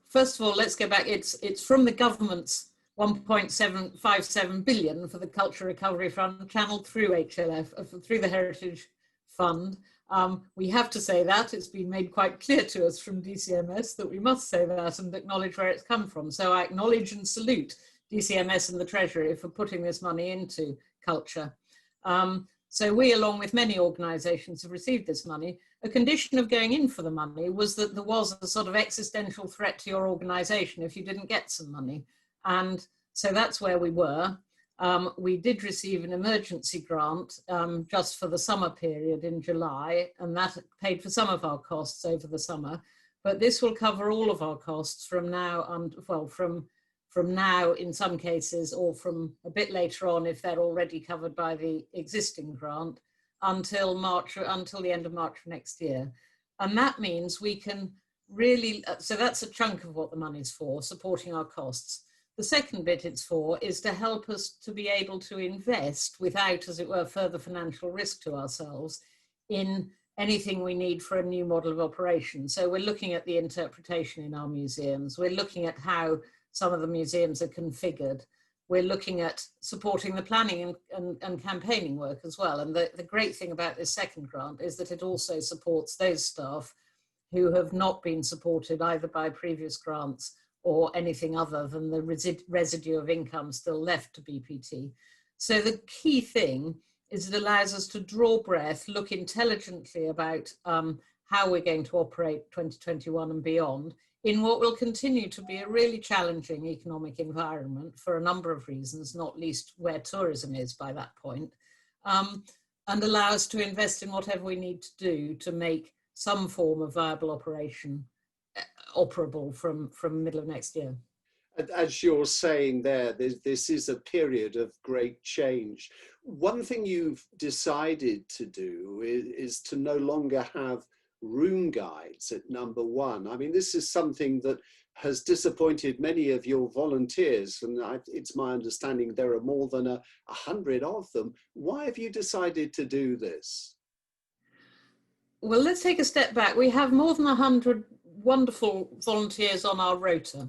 First of all, let's go back. It's from the government's 1.757 billion for the Culture Recovery Fund channeled through HLF, through the Heritage Fund. We have to say that. It's been made quite clear to us from DCMS that we must say that and acknowledge where it's come from. So I acknowledge and salute DCMS and the Treasury for putting this money into culture. So we, along with many organisations, have received this money. A condition of going in for the money was that there was a sort of existential threat to your organisation if you didn't get some money. And so that's where we were. We did receive an emergency grant just for the summer period in July, and that paid for some of our costs over the summer. But this will cover all of our costs from now, from now in some cases, or from a bit later on if they're already covered by the existing grant, until the end of March of next year. And that means we can really, so that's a chunk of what the money's for, supporting our costs. The second bit it's for is to help us to be able to invest without, as it were, further financial risk to ourselves in anything we need for a new model of operation. So we're looking at the interpretation in our museums. We're looking at how some of the museums are configured. We're looking at supporting the planning and campaigning work as well. And the great thing about this second grant is that it also supports those staff who have not been supported either by previous grants or anything other than the residue of income still left to BPT. So the key thing is it allows us to draw breath, look intelligently about how we're going to operate 2021 and beyond in what will continue to be a really challenging economic environment for a number of reasons, not least where tourism is by that point, and allow us to invest in whatever we need to do to make some form of viable operation operable from middle of next year. As you're saying there, this is a period of great change. One thing you've decided to do is to no longer have room guides at number one. I mean, this is something that has disappointed many of your volunteers, and it's my understanding there are more than 100 of them. Why have you decided to do this? Well, let's take a step back. We have more than 100 wonderful volunteers on our rota.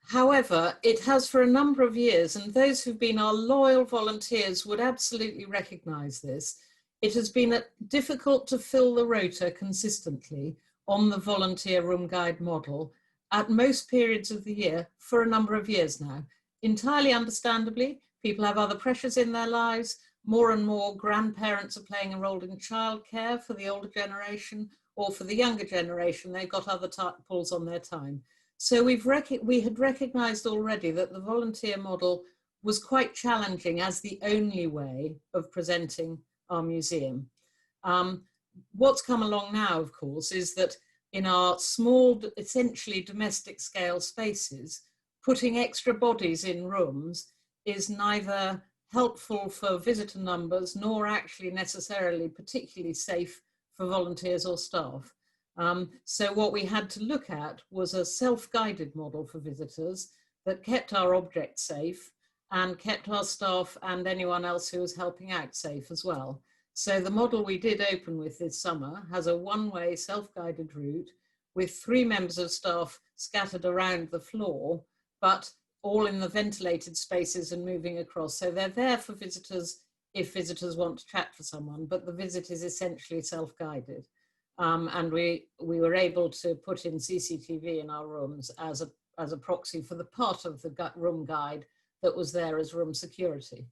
However, it has for a number of years, and those who've been our loyal volunteers would absolutely recognise this, it has been difficult to fill the rota consistently on the volunteer room guide model at most periods of the year for a number of years now. Entirely understandably, people have other pressures in their lives. More and more grandparents are playing a role in childcare for the older generation, or for the younger generation, they've got other pulls on their time. So we had recognised already that the volunteer model was quite challenging as the only way of presenting our museum. What's come along now, of course, is that in our small, essentially domestic scale spaces, putting extra bodies in rooms is neither helpful for visitor numbers nor actually necessarily particularly safe for volunteers or staff. So what we had to look at was a self-guided model for visitors that kept our objects safe and kept our staff and anyone else who was helping out safe as well. So the model we did open with this summer has a one-way self-guided route with 3 members of staff scattered around the floor, but all in the ventilated spaces and moving across. So they're there for visitors if visitors want to chat to someone, but the visit is essentially self-guided. And we were able to put in CCTV in our rooms as a proxy for the part of the room guide that was there as room security.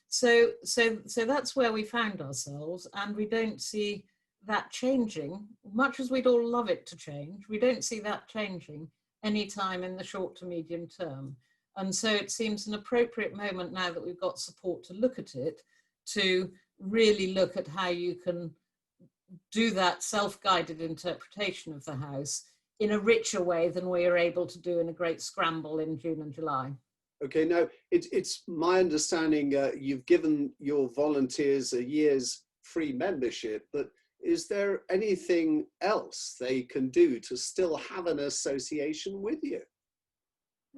So that's where we found ourselves, and we don't see that changing, much as we'd all love it to change. We don't see that changing anytime in the short to medium term. And so it seems an appropriate moment now that we've got support to look at it, to really look at how you can do that self-guided interpretation of the house in a richer way than we were able to do in a great scramble in June and July. Okay, now it's my understanding you've given your volunteers a year's free membership, but is there anything else they can do to still have an association with you?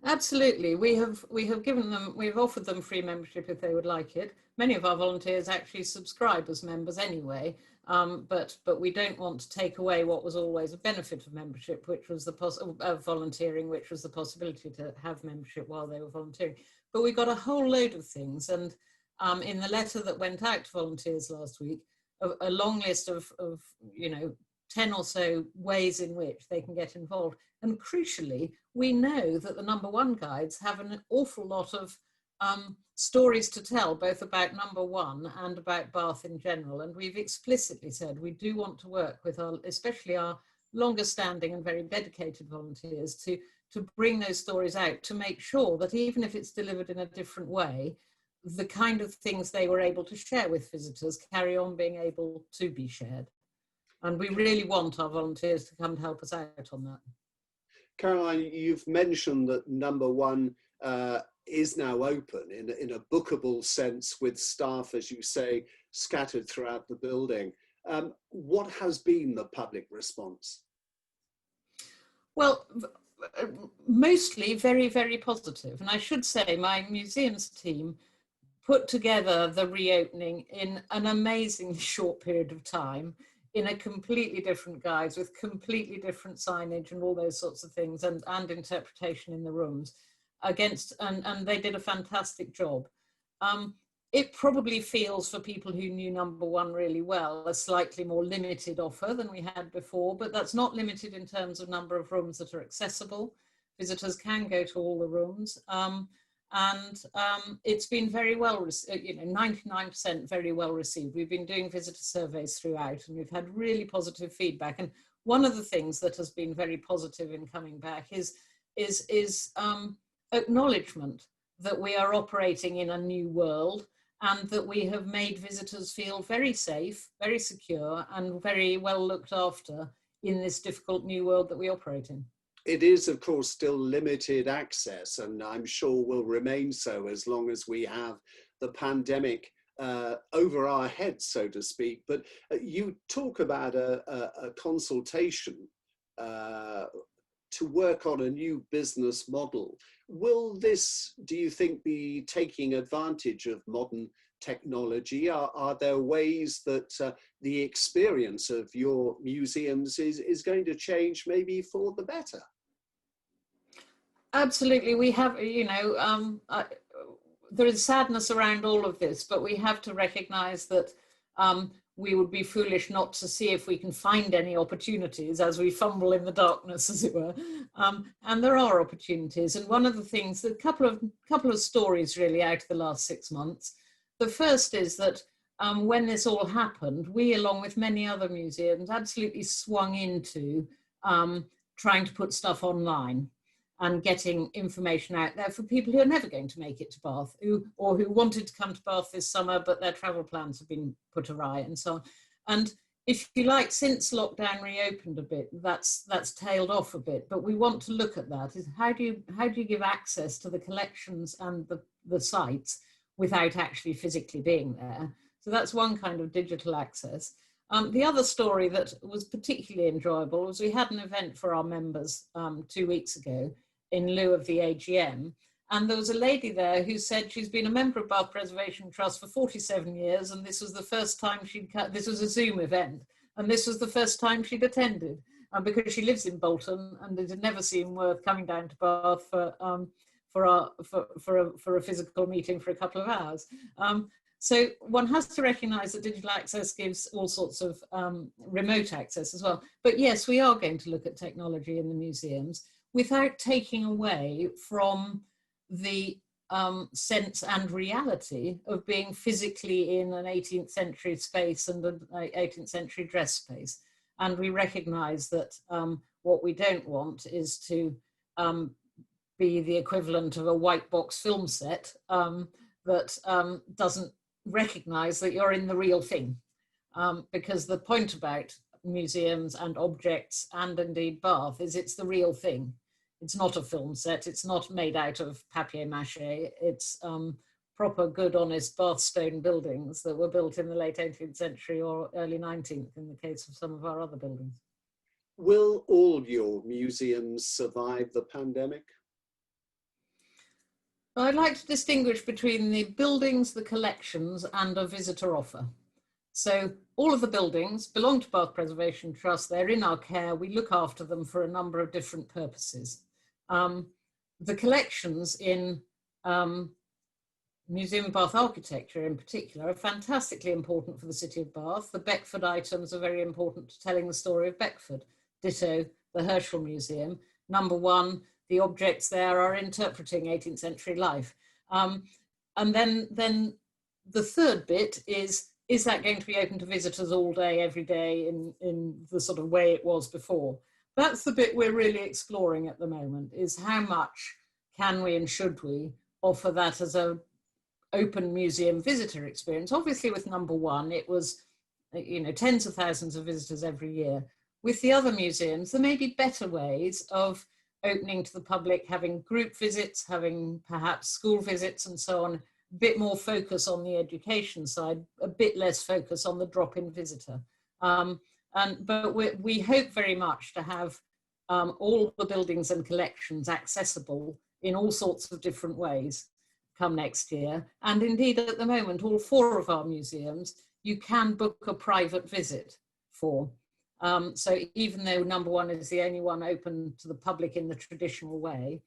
Absolutely. We've offered them free membership if they would like it. Many of our volunteers actually subscribe as members anyway. But we don't want to take away what was always a benefit of membership, which was the volunteering, which was the possibility to have membership while they were volunteering. But we got a whole load of things, and in the letter that went out to volunteers last week, a long list of 10 or so ways in which they can get involved. And crucially, we know that the number one guides have an awful lot of stories to tell, both about number one and about Bath in general. And we've explicitly said we do want to work with especially our longer standing and very dedicated volunteers to bring those stories out, to make sure that even if it's delivered in a different way, the kind of things they were able to share with visitors carry on being able to be shared. And we really want our volunteers to come and help us out on that. Caroline, you've mentioned that number one is now open in a bookable sense with staff, as you say, scattered throughout the building. What has been the public response? Well, mostly very, very positive. And I should say my museums team put together the reopening in an amazingly short period of time, in a completely different guise, with completely different signage and all those sorts of things, and interpretation in the rooms and they did a fantastic job. It probably feels, for people who knew number one really well, a slightly more limited offer than we had before, but that's not limited in terms of number of rooms that are accessible. Visitors can go to all the rooms. It's been very well, 99% very well received. We've been doing visitor surveys throughout, and we've had really positive feedback. And one of the things that has been very positive in coming back is acknowledgement that we are operating in a new world, and that we have made visitors feel very safe, very secure, and very well looked after in this difficult new world that we operate in. It is, of course, still limited access, and I'm sure will remain so as long as we have the pandemic over our heads, so to speak. But you talk about a consultation to work on a new business model. Will this, do you think, be taking advantage of modern technology? Are there ways that the experience of your museums is going to change, maybe for the better? Absolutely. We have, there is sadness around all of this, but we have to recognize that we would be foolish not to see if we can find any opportunities as we fumble in the darkness, as it were. And there are opportunities. And one of the things, a couple of stories really out of the last 6 months. The first is that when this all happened, we, along with many other museums, absolutely swung into trying to put stuff online and getting information out there for people who are never going to make it to Bath, or who wanted to come to Bath this summer, but their travel plans have been put awry and so on. And if you like, since lockdown reopened a bit, that's tailed off a bit, but we want to look at that. Is how do you give access to the collections and the sites without actually physically being there? So that's one kind of digital access. The other story that was particularly enjoyable was we had an event for our members 2 weeks ago in lieu of the AGM. And there was a lady there who said she's been a member of Bath Preservation Trust for 47 years, and this was the first time this was a Zoom event, and this was the first time she'd attended, because she lives in Bolton, and it had never seemed worth coming down to Bath for a physical meeting for a couple of hours. So one has to recognise that digital access gives all sorts of remote access as well. But yes, we are going to look at technology in the museums without taking away from the sense and reality of being physically in an 18th century space and an 18th century dress space. And we recognise that what we don't want is to be the equivalent of a white box film set that doesn't recognise that you're in the real thing. Because the point about museums and objects, and indeed Bath, is it's the real thing. It's not a film set, it's not made out of papier-mâché, it's proper, good, honest Bath stone buildings that were built in the late 18th century or early 19th in the case of some of our other buildings. Will all your museums survive the pandemic? I'd like to distinguish between the buildings, the collections, and a visitor offer. So all of the buildings belong to Bath Preservation Trust. They're in our care. We look after them for a number of different purposes. The collections in Museum of Bath Architecture in particular are fantastically important for the city of Bath. The Beckford items are very important to telling the story of Beckford. Ditto the Herschel Museum. Number one, the objects there are interpreting 18th century life. And then the third bit is that going to be open to visitors all day, every day in the sort of way it was before? That's the bit we're really exploring at the moment, is how much can we and should we offer that as a open museum visitor experience. Obviously with number one, it was, you know, tens of thousands of visitors every year. With the other museums, there may be better ways of opening to the public, having group visits, having perhaps school visits and so on, a bit more focus on the education side, a bit less focus on the drop-in visitor. But we hope very much to have all the buildings and collections accessible in all sorts of different ways come next year. And indeed, at the moment, all four of our museums, you can book a private visit for. So even though number one is the only one open to the public in the traditional way,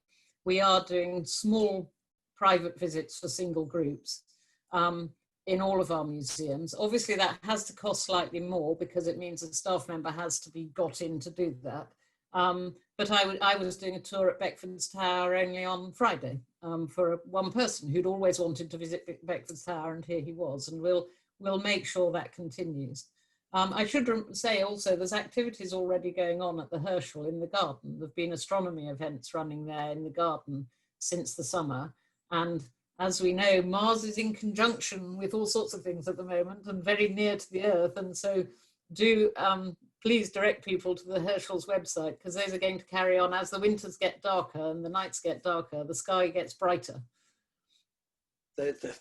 we are doing small private visits for single groups in all of our museums. Obviously that has to cost slightly more because it means a staff member has to be got in to do that. But I was doing a tour at Beckford's Tower only on Friday for one person who'd always wanted to visit Beckford's Tower, and here he was, and we'll make sure that continues. I should say also there's activities already going on at the Herschel in the garden. There've been astronomy events running there in the garden since the summer. And as we know, Mars is in conjunction with all sorts of things at the moment and very near to the Earth. And so do please direct people to the Herschel's website, because those are going to carry on as the winters get darker and the nights get darker, the sky gets brighter.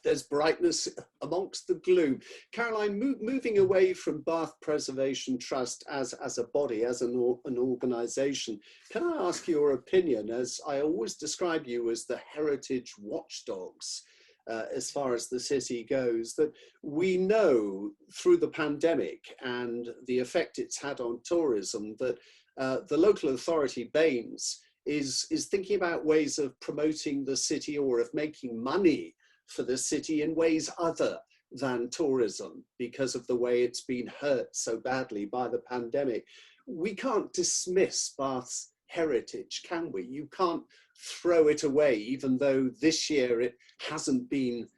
There's brightness amongst the gloom. Caroline, moving away from Bath Preservation Trust as a body, as an organisation, can I ask your opinion, as I always describe you as the heritage watchdogs as far as the city goes, that we know through the pandemic and the effect it's had on tourism that the local authority, Baines, is thinking about ways of promoting the city or of making money for the city in ways other than tourism because of the way it's been hurt so badly by the pandemic. We can't dismiss Bath's heritage, can we? You can't throw it away, even though this year it hasn't been,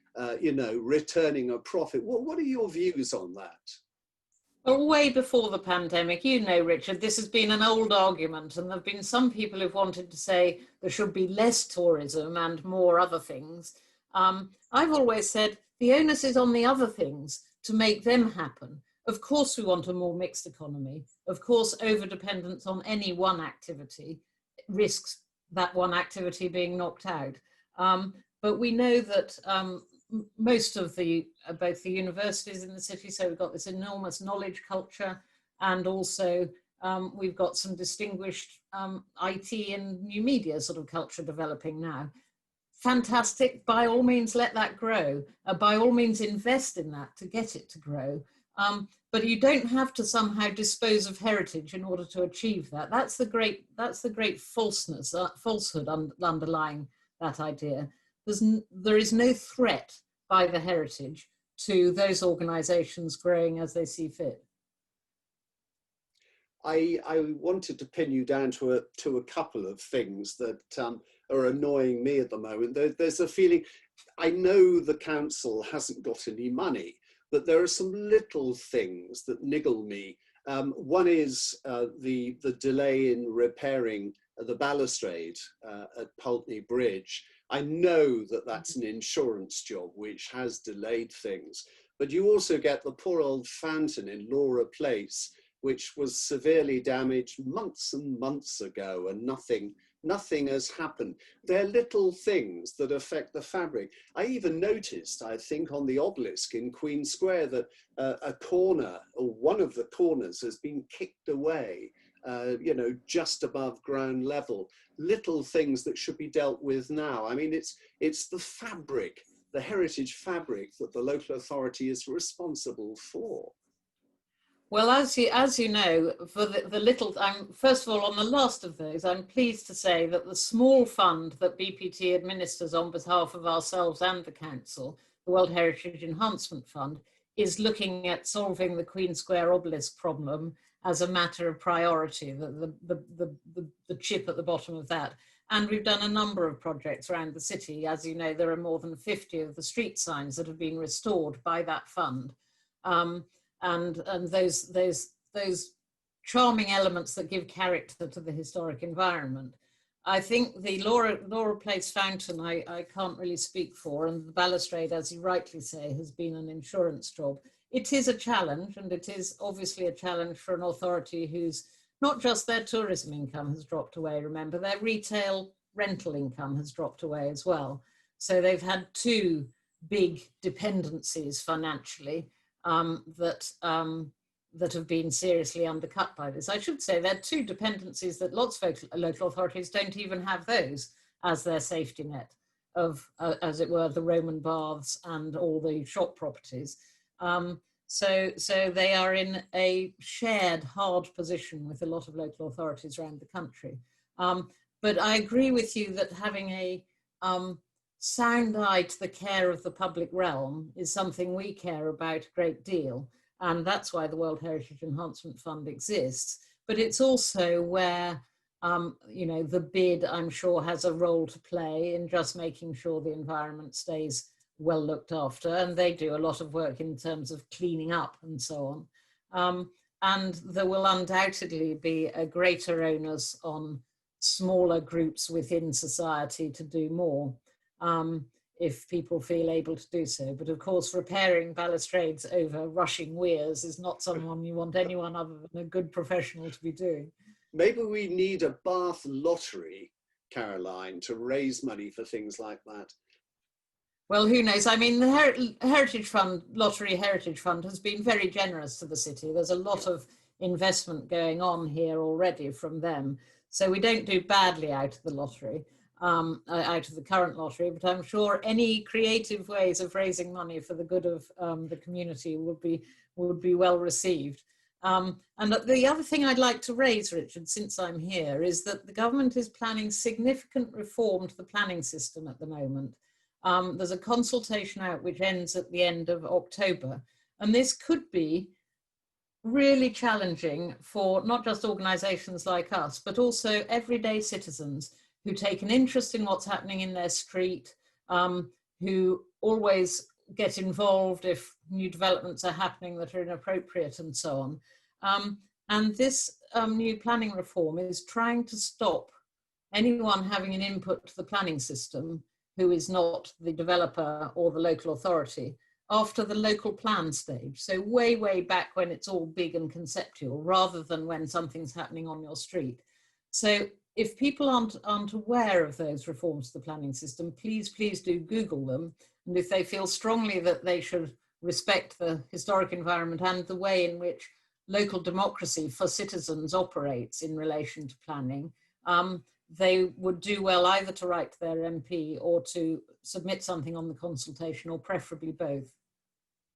you know, returning a profit. What are your views on that? Well, way before the pandemic, you know, Richard, this has been an old argument, and there have been some people who've wanted to say there should be less tourism and more other things. I've always said the onus is on the other things to make them happen. Of course, we want a more mixed economy. Of course, over-dependence on any one activity risks that one activity being knocked out. But we know that most of both the universities in the city, so we've got this enormous knowledge culture, and also we've got some distinguished IT and new media sort of culture developing now. Fantastic, by all means let that grow, by all means invest in that to get it to grow, but you don't have to somehow dispose of heritage in order to achieve that. That's the great falsehood underlying that idea. There is no threat by the heritage to those organisations growing as they see fit. I wanted to pin you down to a couple of things that are annoying me at the moment. There's a feeling, I know the council hasn't got any money, but there are some little things that niggle me. One is the delay in repairing the balustrade at Pulteney Bridge. I know that that's an insurance job which has delayed things, but you also get the poor old fountain in Laura Place, which was severely damaged months and months ago, and nothing has happened. They're little things that affect the fabric. I even noticed, I think, on the obelisk in Queen Square that a corner, or one of the corners, has been kicked away, you know, just above ground level. Little things that should be dealt with now. I mean, it's the fabric, the heritage fabric, that the local authority is responsible for. Well, as you know, for the little, first of all, on the last of those, I'm pleased to say that the small fund that BPT administers on behalf of ourselves and the Council, the World Heritage Enhancement Fund, is looking at solving the Queen Square obelisk problem as a matter of priority, the chip at the bottom of that. And we've done a number of projects around the city. As you know, there are more than 50 of the street signs that have been restored by that fund. And those charming elements that give character to the historic environment. I think the Laura Place fountain I can't really speak for, and the balustrade, as you rightly say, has been an insurance job. It is a challenge, and it is obviously a challenge for an authority whose not just their tourism income has dropped away, remember, their retail rental income has dropped away as well. So they've had two big dependencies financially that have been seriously undercut by this. I should say there are two dependencies that lots of local authorities don't even have those as their safety net of, as it were, the Roman baths and all the shop properties. So they are in a shared hard position with a lot of local authorities around the country. But I agree with you that having a sound eye to the care of the public realm is something we care about a great deal. And that's why the World Heritage Enhancement Fund exists. But it's also where, you know, the bid, I'm sure, has a role to play in just making sure the environment stays well looked after. And they do a lot of work in terms of cleaning up and so on. And there will undoubtedly be a greater onus on smaller groups within society to do more. If people feel able to do so. But of course, repairing balustrades over rushing weirs is not someone you want anyone other than a good professional to be doing. Maybe we need a Bath lottery, Caroline, to raise money for things like that. Well, who knows? I mean, the Heritage Fund, Lottery Heritage Fund, has been very generous to the city. There's a lot of investment going on here already from them. So we don't do badly out of the lottery. Out of the current lottery, but I'm sure any creative ways of raising money for the good of the community would be well received. And the other thing I'd like to raise, Richard, since I'm here, is that the government is planning significant reform to the planning system at the moment. There's a consultation out which ends at the end of October, and this could be really challenging for not just organisations like us, but also everyday citizens who take an interest in what's happening in their street, who always get involved if new developments are happening that are inappropriate and so on. And this new planning reform is trying to stop anyone having an input to the planning system who is not the developer or the local authority after the local plan stage. So way, way back when it's all big and conceptual, rather than when something's happening on your street. So if people aren't aware of those reforms to the planning system, please do Google them. And if they feel strongly that they should respect the historic environment and the way in which local democracy for citizens operates in relation to planning, they would do well either to write to their MP or to submit something on the consultation, or preferably both.